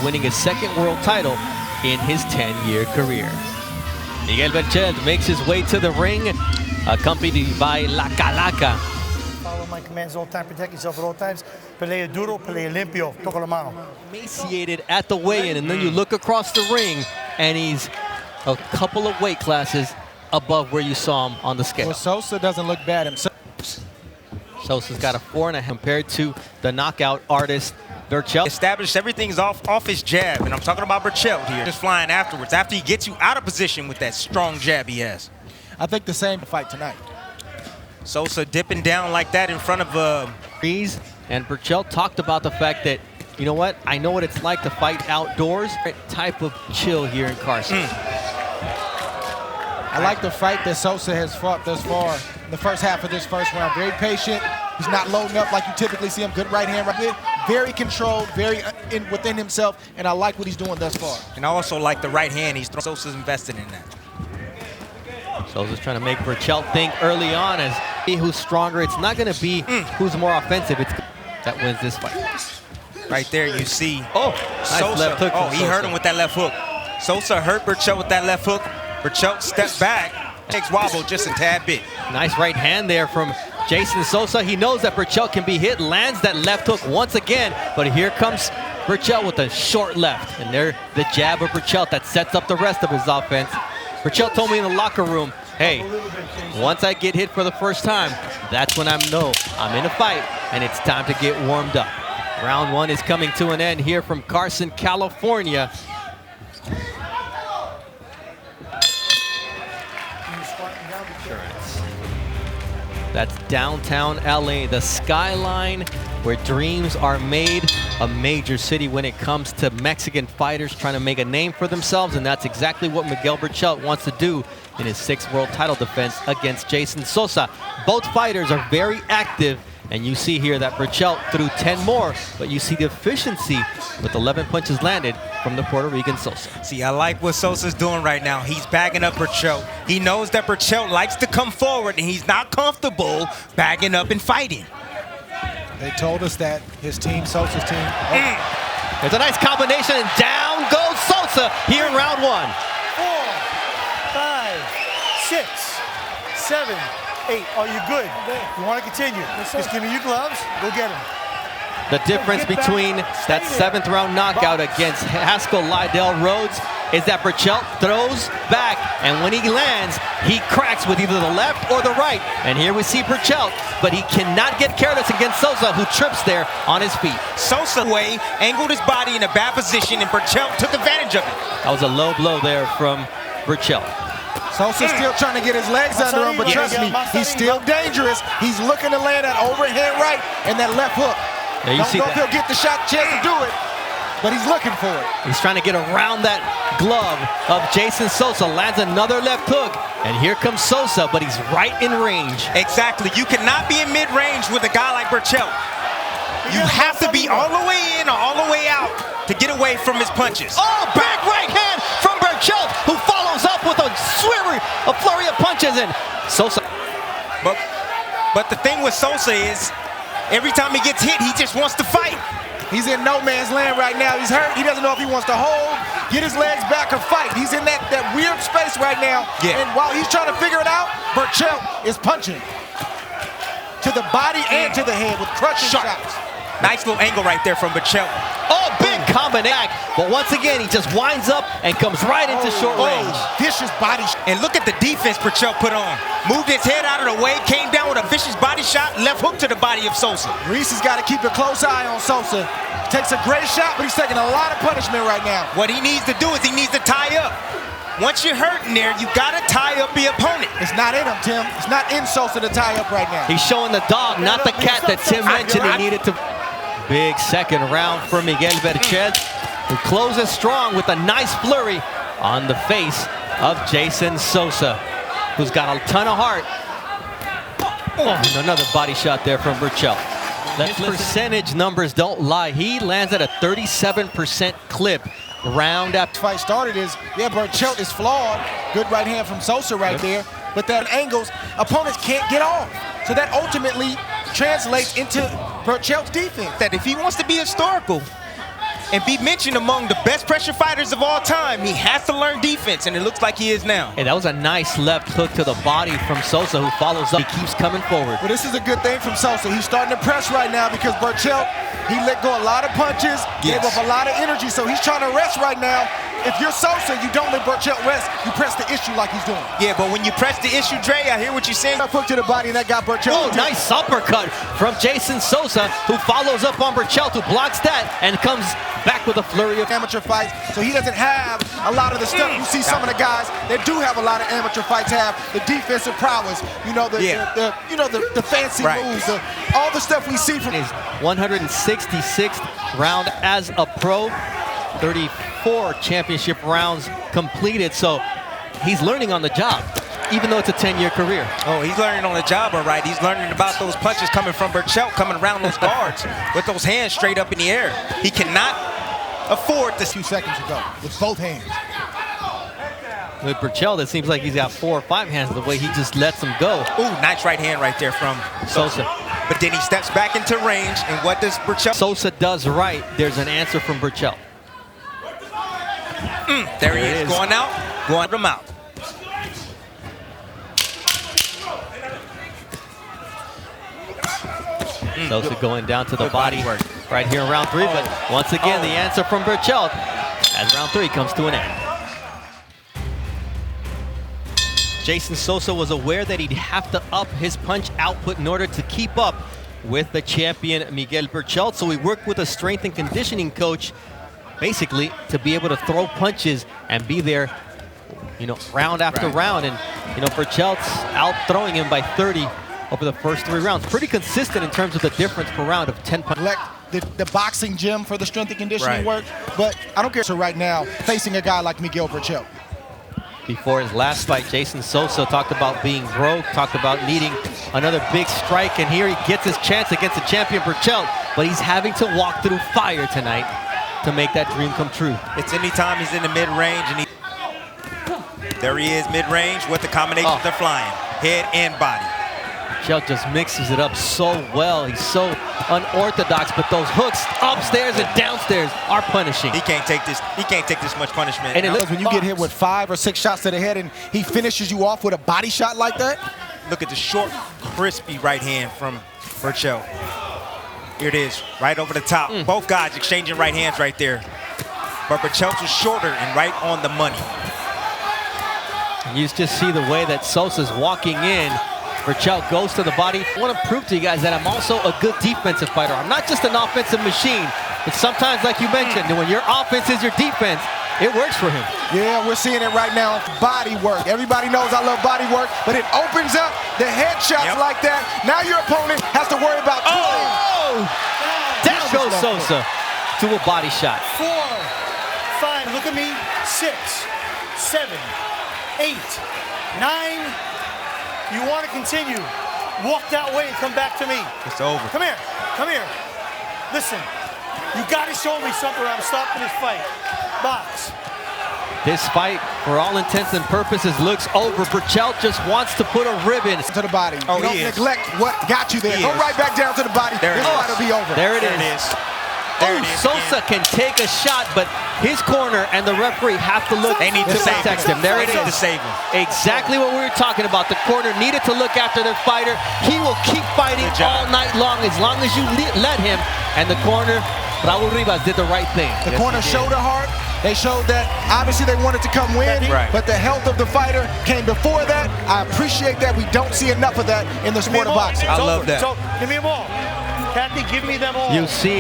winning his second world title in his 10-year career. Miguel Berchelt makes his way to the ring, accompanied by La Calaca. Follow my commands all the time, protect yourself at all times. Pelea duro, pelea limpio, toco la mano. Emaciated at the weigh-in, and then you look across the ring, and he's a couple of weight classes above where you saw him on the scale. Well, Sosa doesn't look bad himself. Sosa's got a 4.5 compared to the knockout artist Berchelt. Established everything's off his jab, and I'm talking about Berchelt here. Just flying afterwards, after he gets you out of position with that strong jab he has. I think the same fight tonight. Sosa dipping down like that in front of Rees, and Berchelt talked about the fact that, you know what, I know what it's like to fight outdoors. Type of chill here in Carson. I like the fight that Sosa has fought thus far in the first half of this first round. Very patient. He's not loading up like you typically see him. Good right hand, right there. Very controlled, very within himself, and I like what he's doing thus far. And I also like the right hand he's throwing. Sosa's invested in that. Sosa's trying to make Berchelt think early on as who's stronger. It's not going to be who's more offensive. It's that wins this fight. Right there you see. Nice Sosa. left hook from He Sosa. hurt him with that left hook. Sosa hurt Berchelt with that left hook. Berchelt steps back, takes wobble just a tad bit. Nice right hand there from Jason Sosa. He knows that Berchelt can be hit, lands that left hook once again, but here comes Berchelt with a short left. And there, the jab of Berchelt that sets up the rest of his offense. Berchelt told me in the locker room, hey, once I get hit for the first time, that's when I'm in a fight, and it's time to get warmed up. Round one is coming to an end here from Carson, California. That's downtown LA, the skyline where dreams are made, a major city when it comes to Mexican fighters trying to make a name for themselves, and that's exactly what Miguel Berchelt wants to do in his 6th world title defense against Jason Sosa. Both fighters are very active, and you see here that Berchelt threw 10 more, but you see the efficiency with 11 punches landed from the Puerto Rican Sosa. See, I like what Sosa's doing right now. He's bagging up Berchelt. He knows that Berchelt likes to come forward, and he's not comfortable bagging up and fighting. They told us that his team, Sosa's team. There's a nice combination, and down goes Sosa here in round one. 4, 5, 6, 7, 8. Are you good? You want to continue? Just give me your gloves. Go get him. The difference between that 7th round knockout against Haskell Lydell Rhodes is that Berchelt throws back, and when he lands, he cracks with either the left or the right. And here we see Berchelt, but he cannot get careless against Sosa, who trips there on his feet. Sosa angled his body in a bad position, and Berchelt took advantage of it. That was a low blow there from Berchelt. Sosa's still trying to get his legs under him, but trust me, he's still dangerous. He's looking to land that overhand right and that left hook. Don't know if he'll get the chance to do it, but he's looking for it. He's trying to get around that glove of Jason Sosa, lands another left hook, and here comes Sosa, but he's right in range. Exactly. You cannot be in mid-range with a guy like Berchelt. You have to be all the way in or all the way out to get away from his punches. Oh, big right hand from Berchelt, who follows up with a flurry of punches, and Sosa. But the thing with Sosa is, every time he gets hit, he just wants to fight. He's in no man's land right now. He's hurt. He doesn't know if he wants to hold, get his legs back, or fight. He's in that weird space right now. Yeah. And while he's trying to figure it out, Berchelt is punching to the body and to the head with crushing shots. Nice little angle right there from Berchelt. Oh, big combination. But once again, he just winds up and comes right into short range. Vicious body. And look at the defense Berchelt put on. Moved his head out of the way, came down with a vicious body shot, left hook to the body of Sosa. Reese has got to keep a close eye on Sosa. Takes a great shot, but he's taking a lot of punishment right now. What he needs to do is he needs to tie up. Once you're hurting there, you got to tie up the opponent. It's not in him, Tim. It's not in Sosa to tie up right now. He's showing the dog, not the cat that Tim mentioned he needed to. Big second round for Miguel Berchelt, who closes strong with a nice flurry on the face of Jason Sosa, who's got a ton of heart. Oh, another body shot there from Berchelt. His percentage numbers don't lie. He lands at a 37% clip round after. Fight started is, Berchelt is flawed. Good right hand from Sosa right there. But that angles, opponents can't get off. So that ultimately translates into Berchelt's defense. That if he wants to be historical, and be mentioned among the best pressure fighters of all time. He has to learn defense, and it looks like he is now. Hey, that was a nice left hook to the body from Sosa, who follows up. He keeps coming forward. Well, this is a good thing from Sosa. He's starting to press right now because Berchelt, he let go a lot of punches, gave up a lot of energy, so he's trying to rest right now. If you're Sosa, you don't let Berchelt rest. You press the issue like he's doing. Yeah, but when you press the issue, Dre, I hear what you're saying. That hook to the body, and that got Berchelt. Oh, nice uppercut from Jason Sosa, who follows up on Berchelt, who blocks that and comes back with a flurry of amateur fights, so he doesn't have a lot of the stuff you see some of the guys that do have a lot of amateur fights have. The defensive prowess, the fancy moves, all the stuff we see from his 166th round as a pro, 34 championship rounds completed, so he's learning on the job, even though it's a 10-year career. Oh, he's learning on the job, all right. He's learning about those punches coming from Berchelt, coming around those guards with those hands straight up in the air. He cannot afford this. 2 seconds ago with both hands. With Berchelt, it seems like he's got 4 or 5 hands the way he just lets them go. Ooh, nice right hand right there from Sosa. But then he steps back into range, and what does Berchelt? Sosa does right. There's an answer from Berchelt. There he is, going out, going him out. Sosa going down to the body right here in round 3, but once again, the answer from Berchelt as round 3 comes to an end. Jason Sosa was aware that he'd have to up his punch output in order to keep up with the champion Miguel Berchelt, so he worked with a strength and conditioning coach basically to be able to throw punches and be there, round after round. And, Berchelt's out throwing him by 30 over the first 3 rounds. Pretty consistent in terms of the difference per round of 10 punches. The boxing gym for the strength and conditioning work, but I don't care. So right now, facing a guy like Miguel Berchelt. Before his last fight, Jason Sosa talked about being broke, talked about needing another big strike, and here he gets his chance against the champion Berchelt, but he's having to walk through fire tonight to make that dream come true. It's anytime he's in the mid-range, and there he is, mid-range with the combinations they're flying, head and body. Berchelt just mixes it up so well. He's so unorthodox, but those hooks upstairs and downstairs are punishing. He can't take this. He can't take this much punishment. And it looks when you get hit with 5 or 6 shots to the head, and he finishes you off with a body shot like that. Look at the short, crispy right hand from Berchelt. Here it is, right over the top. Both guys exchanging right hands right there. But Berchelt was shorter and right on the money. You just see the way that Sosa's walking in. Berchelt goes to the body. I want to prove to you guys that I'm also a good defensive fighter. I'm not just an offensive machine. But sometimes, like you mentioned, when your offense is your defense, it works for him. Yeah, we're seeing it right now. Body work. Everybody knows I love body work, but it opens up the headshots like that. Now your opponent has to worry about down goes Sosa to a body shot. 4, 5, look at me, 6, 7, 8, 9. You want to continue, walk that way and come back to me. It's over. Come here, come here. Listen, you got to show me something or I'm stopping this fight. Box. This fight, for all intents and purposes, looks over. Berchelt just wants to put a ribbon to the body. Oh, don't neglect what got you there. Go right back down to the body. This fight will be over. There it is. Sosa can take a shot, but his corner and the referee have to look. They need to protect him. There it is. To save him. Exactly what we were talking about. The corner needed to look after their fighter. He will keep fighting all night long as you let him. And the corner, Raul Rivas, did the right thing. The corner showed the heart. They showed that obviously they wanted to come win, but the health of the fighter came before that. I appreciate that. We don't see enough of that in the sport of boxing. I love that. So, give me them all. Kathy, give me them all. You see